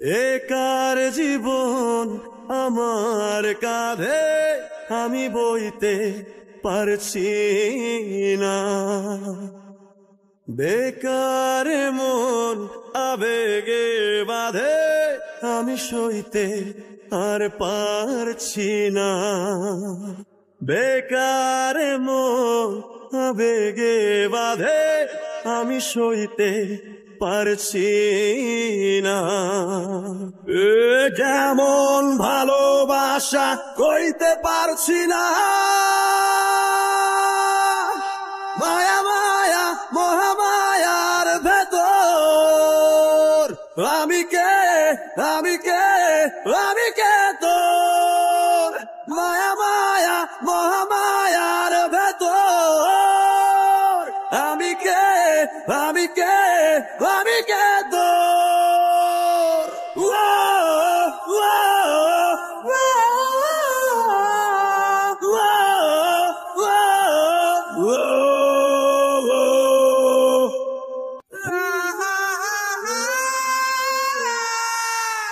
একার জীবন আমার কাঁধে আমি বইতে পারছি না। বেকার মন আবেগে বাঁধে আমি সইতে আর পারছি না। বেকার মন আবেগে বাঁধে আমি সইতে পারছি না। যেমন ভালোবাসা কইতে পারছি না, মায়া মায়া মহামায়ার ভেতর আমি কে তোর। মায়া মায়া মহামায়ার ভেতর আমি কে তোর।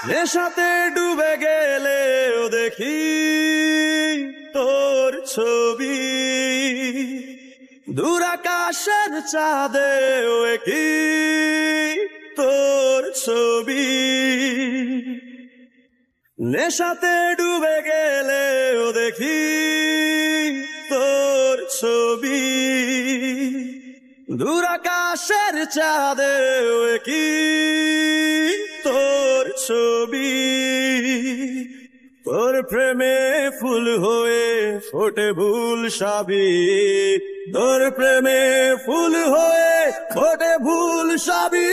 নেশাতে ডুবে গেলেও দেখি তোর ছবি, দূর আকাশের চাঁদেও কি তোর ছবি। নেশাতে ডুবে গেলেও দেখি তোর ছবি, দূর আকাশের চাঁদেও কি তোর ছবি। তোর প্রেমে ফুল হয়ে ফোটে ভুল সাবি, তোর প্রেমে ফুল হয়ে ফোটে ভুল সাবি।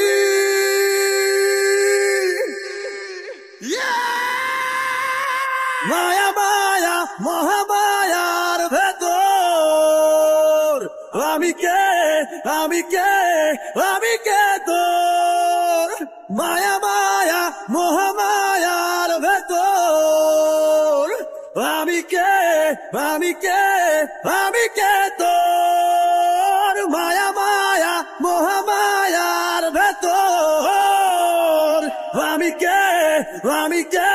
মায়া মায়া মহামায়ার ভেতর আমি কে তোর। মায়া মায়া মহামায়ার ভেতর আমি কে তোর। মায়া মায়া মহামায়ার ভেতর আমি কে